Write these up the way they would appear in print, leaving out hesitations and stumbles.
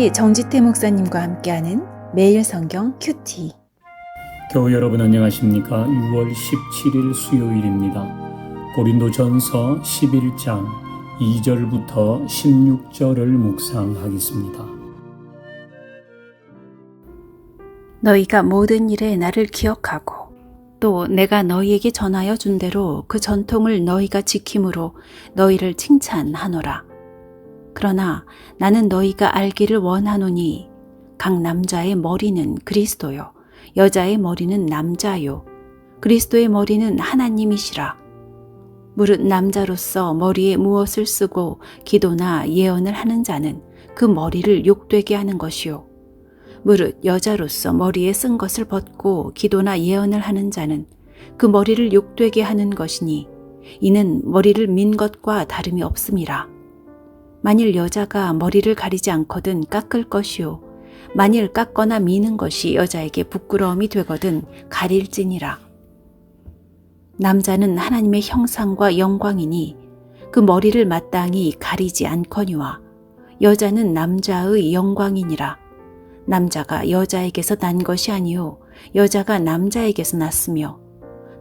우리 정지태 목사님과 함께하는 매일 성경 큐티. 교우 여러분 안녕하십니까? 6월 17일 수요일입니다. 고린도전서 11장 2절부터 16절을 묵상하겠습니다. 너희가 모든 일에 나를 기억하고 또 내가 너희에게 전하여 준 대로 그 전통을 너희가 지킴으로 너희를 칭찬하노라. 그러나 나는 너희가 알기를 원하노니 각 남자의 머리는 그리스도요 여자의 머리는 남자요 그리스도의 머리는 하나님이시라. 무릇 남자로서 머리에 무엇을 쓰고 기도나 예언을 하는 자는 그 머리를 욕되게 하는 것이요 무릇 여자로서 머리에 쓴 것을 벗고 기도나 예언을 하는 자는 그 머리를 욕되게 하는 것이니 이는 머리를 민 것과 다름이 없음이라. 만일 여자가 머리를 가리지 않거든 깎을 것이요 만일 깎거나 미는 것이 여자에게 부끄러움이 되거든 가릴지니라. 남자는 하나님의 형상과 영광이니 그 머리를 마땅히 가리지 않거니와 여자는 남자의 영광이니라. 남자가 여자에게서 난 것이 아니요 여자가 남자에게서 났으며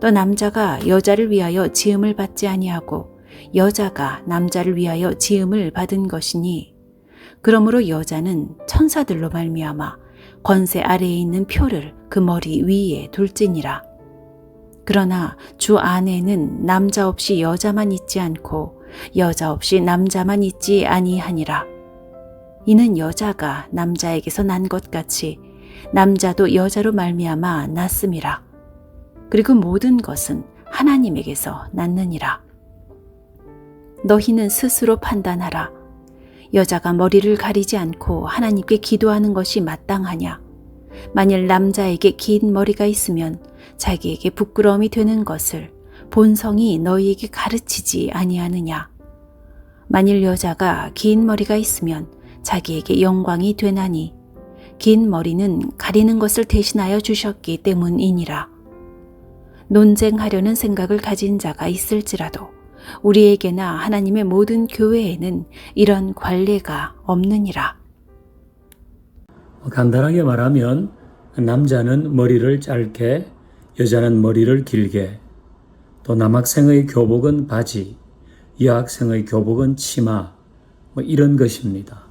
또 남자가 여자를 위하여 지음을 받지 아니하고 여자가 남자를 위하여 지음을 받은 것이니 그러므로 여자는 천사들로 말미암아 권세 아래에 있는 표를 그 머리 위에 둘지니라. 그러나 주 안에는 남자 없이 여자만 있지 않고 여자 없이 남자만 있지 아니하니라. 이는 여자가 남자에게서 난 것 같이 남자도 여자로 말미암아 났음이라. 그리고 모든 것은 하나님에게서 났느니라. 너희는 스스로 판단하라. 여자가 머리를 가리지 않고 하나님께 기도하는 것이 마땅하냐? 만일 남자에게 긴 머리가 있으면 자기에게 부끄러움이 되는 것을 본성이 너희에게 가르치지 아니하느냐? 만일 여자가 긴 머리가 있으면 자기에게 영광이 되나니 긴 머리는 가리는 것을 대신하여 주셨기 때문이니라. 논쟁하려는 생각을 가진 자가 있을지라도 우리에게나 하나님의 모든 교회에는 이런 관례가 없느니라. 간단하게 말하면 남자는 머리를 짧게, 여자는 머리를 길게, 또 남학생의 교복은 바지, 여학생의 교복은 치마, 이런 것입니다.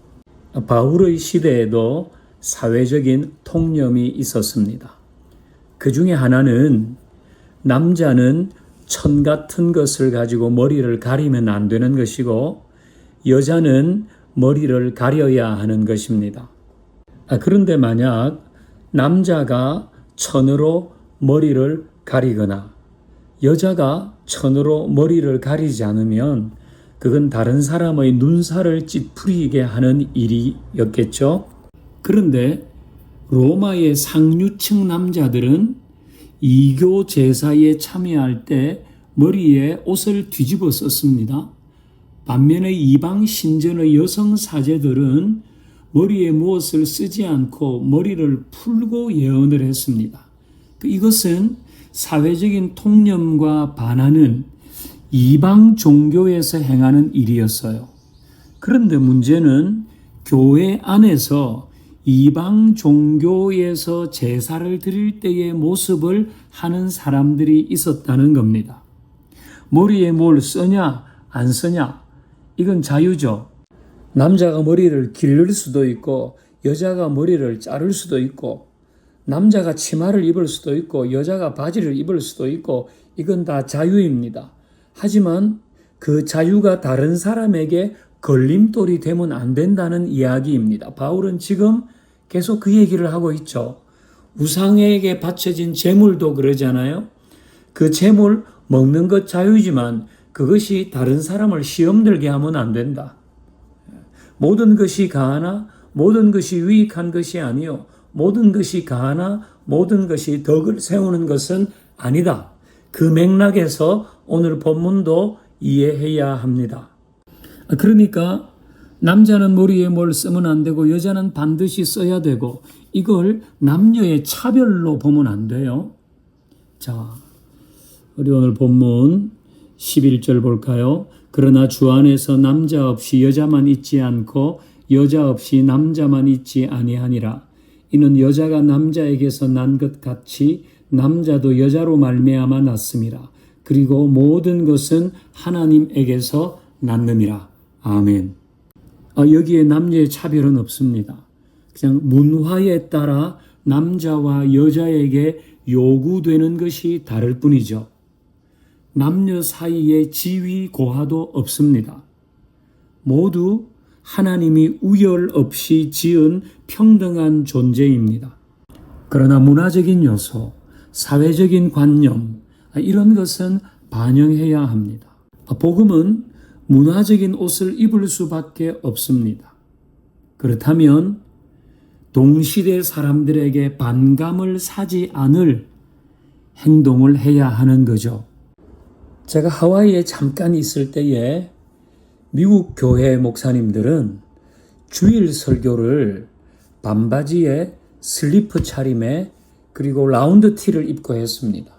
바울의 시대에도 사회적인 통념이 있었습니다. 그 중에 하나는 남자는 천 같은 것을 가지고 머리를 가리면 안 되는 것이고 여자는 머리를 가려야 하는 것입니다. 그런데 만약 남자가 천으로 머리를 가리거나 여자가 천으로 머리를 가리지 않으면 그건 다른 사람의 눈살을 찌푸리게 하는 일이었겠죠. 그런데 로마의 상류층 남자들은 이교 제사에 참여할 때 머리에 옷을 뒤집어 썼습니다. 반면에 이방 신전의 여성 사제들은 머리에 무엇을 쓰지 않고 머리를 풀고 예언을 했습니다. 이것은 사회적인 통념과 반하는 이방 종교에서 행하는 일이었어요. 그런데 문제는 교회 안에서 이방 종교에서 제사를 드릴 때의 모습을 하는 사람들이 있었다는 겁니다. 머리에 뭘 쓰냐 안 쓰냐 이건 자유죠. 남자가 머리를 기를 수도 있고 여자가 머리를 자를 수도 있고 남자가 치마를 입을 수도 있고 여자가 바지를 입을 수도 있고 이건 다 자유입니다. 하지만 그 자유가 다른 사람에게 걸림돌이 되면 안 된다는 이야기입니다. 바울은 지금 계속 그 얘기를 하고 있죠. 우상에게 바쳐진 제물도 그러잖아요. 그 제물 먹는 것 자유지만 그것이 다른 사람을 시험 들게 하면 안 된다. 모든 것이 가하나 모든 것이 유익한 것이 아니요 모든 것이 가하나 모든 것이 덕을 세우는 것은 아니다. 그 맥락에서 오늘 본문도 이해해야 합니다. 그러니까 남자는 머리에 뭘 쓰면 안 되고 여자는 반드시 써야 되고 이걸 남녀의 차별로 보면 안 돼요. 자, 우리 오늘 본문 11절 볼까요? 그러나 주 안에서 남자 없이 여자만 있지 않고 여자 없이 남자만 있지 아니하니라. 이는 여자가 남자에게서 난 것 같이 남자도 여자로 말미암아 났음이라. 그리고 모든 것은 하나님에게서 났느니라. 아멘. 여기에 남녀의 차별은 없습니다. 그냥 문화에 따라 남자와 여자에게 요구되는 것이 다를 뿐이죠. 남녀 사이에 지위 고하도 없습니다. 모두 하나님이 우열 없이 지은 평등한 존재입니다. 그러나 문화적인 요소, 사회적인 관념, 이런 것은 반영해야 합니다. 복음은 문화적인 옷을 입을 수밖에 없습니다. 그렇다면 동시대 사람들에게 반감을 사지 않을 행동을 해야 하는 거죠. 제가 하와이에 잠깐 있을 때에 미국 교회 목사님들은 주일 설교를 반바지에 슬리퍼 차림에 그리고 라운드 티를 입고 했습니다.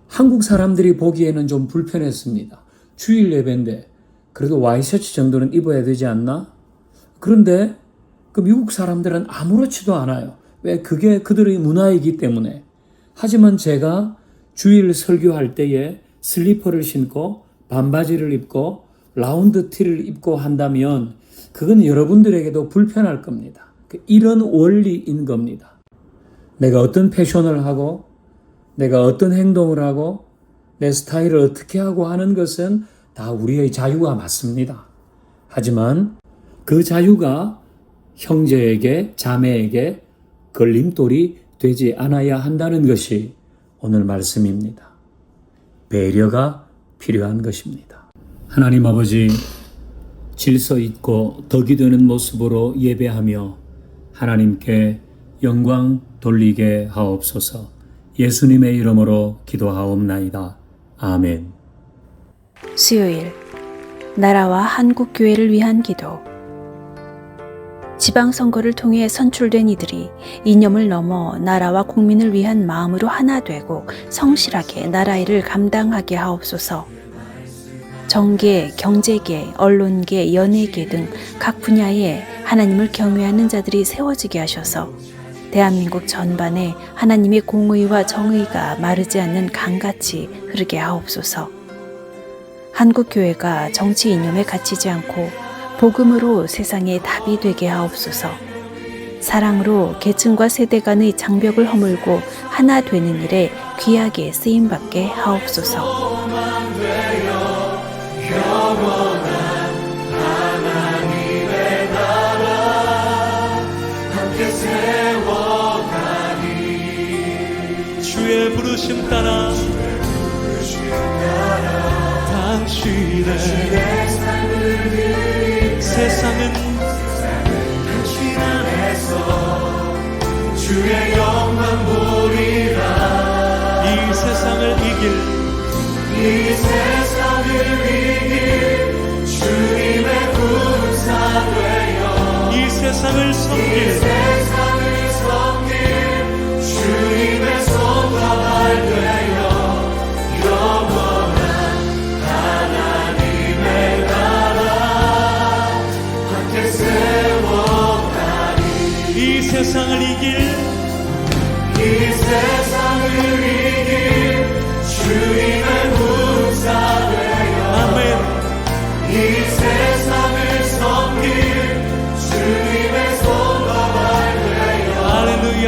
한국 사람들이 보기에는 좀 불편했습니다. 주일 예배인데 그래도 와이셔츠 정도는 입어야 되지 않나? 그런데 그 미국 사람들은 아무렇지도 않아요. 왜? 그게 그들의 문화이기 때문에. 하지만 제가 주일 설교할 때에 슬리퍼를 신고 반바지를 입고 라운드 티를 입고 한다면 그건 여러분들에게도 불편할 겁니다. 이런 원리인 겁니다. 내가 어떤 패션을 하고 내가 어떤 행동을 하고 내 스타일을 어떻게 하고 하는 것은 다 우리의 자유가 맞습니다. 하지만 그 자유가 형제에게 자매에게 걸림돌이 되지 않아야 한다는 것이 오늘 말씀입니다. 배려가 필요한 것입니다. 하나님 아버지, 질서 있고 덕이 되는 모습으로 예배하며 하나님께 영광 돌리게 하옵소서. 예수님의 이름으로 기도하옵나이다. 아멘. 수요일 나라와 한국교회를 위한 기도. 지방선거를 통해 선출된 이들이 이념을 넘어 나라와 국민을 위한 마음으로 하나 되고 성실하게 나라 일을 감당하게 하옵소서. 정계, 경제계, 언론계, 연예계 등 각 분야에 하나님을 경외하는 자들이 세워지게 하셔서 대한민국 전반에 하나님의 공의와 정의가 마르지 않는 강같이 흐르게 하옵소서. 한국교회가 정치 이념에 갇히지 않고 복음으로 세상의 답이 되게 하옵소서. 사랑으로 계층과 세대 간의 장벽을 허물고 하나 되는 일에 귀하게 쓰임받게 하옵소서. 주의 부르심 따라 당신의 삶을 세상은 당신 안에서 주의 영광 보리라. 이 세상을 이길 주님의 군사 되어 이 세상을 섬길 주님의 손과 발 되어 영원한 하나님의 나라 함께 세워가리. 이 세상을 이길 주님의 군사 되어 아멘. 이 세상을 섬길 주님의 손과 발 되어 할렐루야.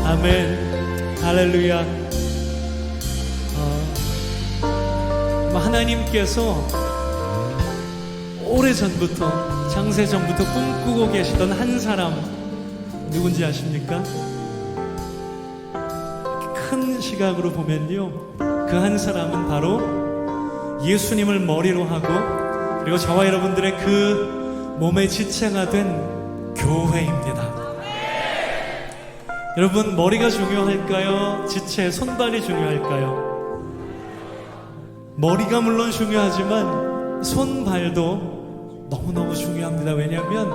아멘. 할렐루야. 하나님께서 오래전부터 장세전부터 꿈꾸고 계시던 한 사람 누군지 아십니까? 큰 시각으로 보면요, 그 한 사람은 바로 예수님을 머리로 하고 그리고 저와 여러분들의 그 몸의 지체가 된 교회입니다. 여러분, 머리가 중요할까요? 지체, 손발이 중요할까요? 머리가 물론 중요하지만 손발도 너무너무 중요합니다. 왜냐하면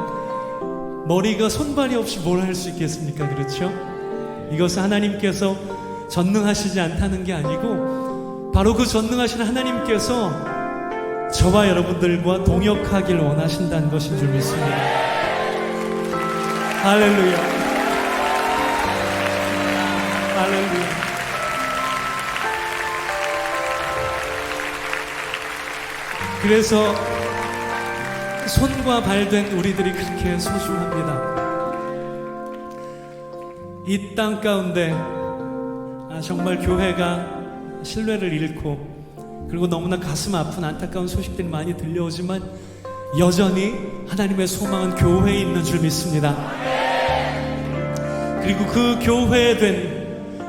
머리가 손발이 없이 뭘 할 수 있겠습니까? 그렇죠? 이것은 하나님께서 전능하시지 않다는 게 아니고 바로 그 전능하신 하나님께서 저와 여러분들과 동역하길 원하신다는 것인 줄 믿습니다. 할렐루야. 할렐루야. 그래서 손과 발 된 우리들이 그렇게 소중합니다. 이 땅 가운데 정말 교회가 신뢰를 잃고 그리고 너무나 가슴 아픈 안타까운 소식들이 많이 들려오지만 여전히 하나님의 소망은 교회에 있는 줄 믿습니다. 그리고 그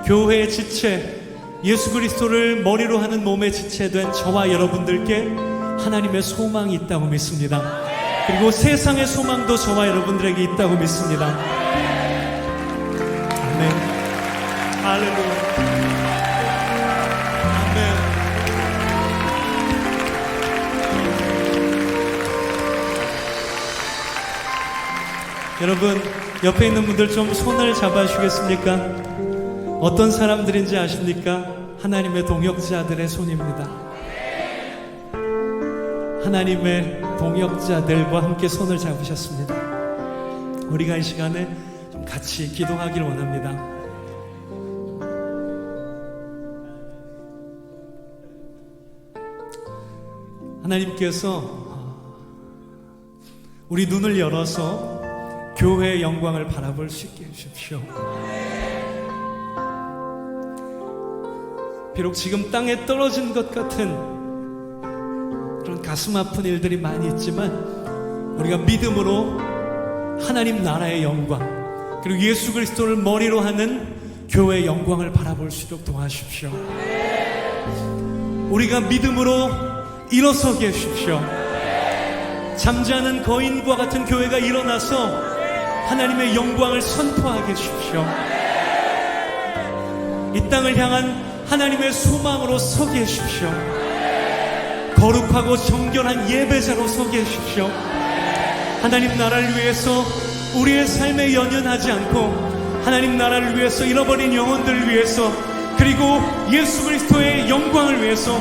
교회의 지체, 예수 그리스도를 머리로 하는 몸의 지체된 저와 여러분들께 하나님의 소망이 있다고 믿습니다. 그리고 세상의 소망도 저와 여러분들에게 있다고 믿습니다. 아멘. 할렐루야. 아멘. 여러분, 옆에 있는 분들 좀 손을 잡아주시겠습니까? 어떤 사람들인지 아십니까? 하나님의 동역자들의 손입니다. 하나님의 동역자들과 함께 손을 잡으셨습니다. 우리가 이 시간에 좀 같이 기도하길 원합니다. 하나님께서 우리 눈을 열어서 교회의 영광을 바라볼 수 있게 해주십시오. 비록 지금 땅에 떨어진 것 같은 그런 가슴 아픈 일들이 많이 있지만 우리가 믿음으로 하나님 나라의 영광 그리고 예수 그리스도를 머리로 하는 교회의 영광을 바라볼 수 있도록 도와주십시오. 우리가 믿음으로 일어서게 해주십시오. 잠자는 거인과 같은 교회가 일어나서 하나님의 영광을 선포하게 해주십시오. 이 땅을 향한 하나님의 소망으로 서게 해주십시오. 거룩하고 정결한 예배자로 서게 해주십시오. 하나님 나라를 위해서 우리의 삶에 연연하지 않고 하나님 나라를 위해서 잃어버린 영혼들을 위해서 그리고 예수 그리스도의 영광을 위해서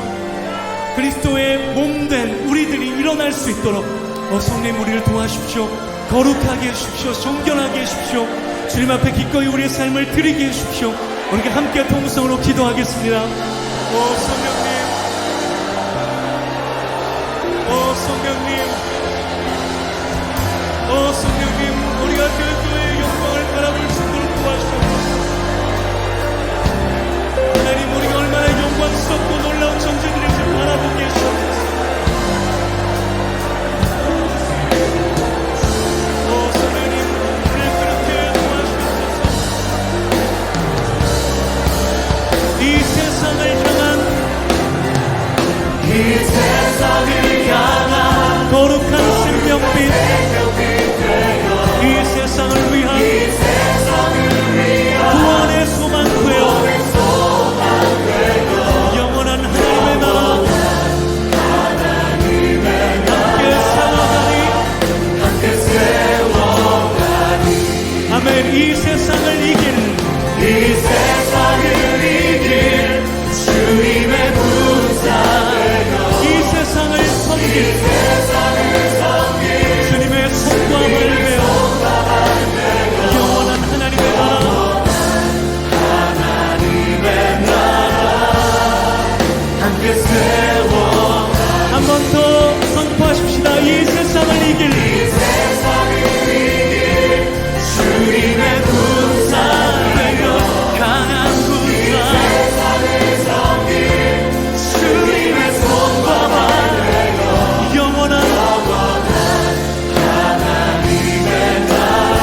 그리스도의 몸된 우리들이 일어날 수 있도록 성령 우리를 도와주십시오. 거룩하게 해주십시오. 정결하게 해주십시오. 주님 앞에 기꺼이 우리의 삶을 드리게 해주십시오. 우리가 함께 통성으로 기도하겠습니다. 성령님, 성령님, 성령님, 우리가 그리스도의 영광을 바라볼 수 있도록 도와주옵소서. 하나님, 우리가 얼마나 영광스럽고 놀라운 존재들인지 바라보게 해주옵소서. 성령님, 우리를 그렇게 도와주옵소서. 이 세상을 향한 거룩한 생명빛 이 세상을 위한 구원의 소망 되어 영원한 하나님의 나라 함께 세워가니 아멘. 이 세상을 이길 주님의 군사 이 세상을 섬길 주님의 손과 발을 베어 영원한 하나님의 나라 함께 세워 한 번 더 선포하십시다. 이 세상을 이길 주님의 군사 되어 강한 군사 주님의 손과 발 영원한 하나님의 나라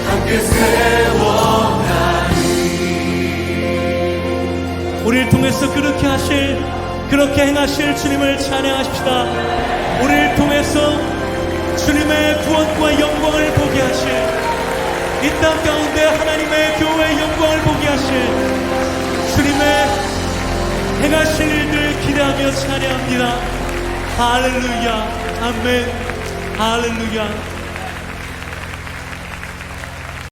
함께 세워가니 우리를 통해서 그렇게 행하실 주님을 찬양하십시다. 우리를 통해서 주님의 구원과 영광을 보게 하실 이 땅 가운데 하나님의 교회의 영광을 보게 하실 주님의 행하실 일들 기대하며 찬양합니다. 할렐루야. 아멘. 할렐루야.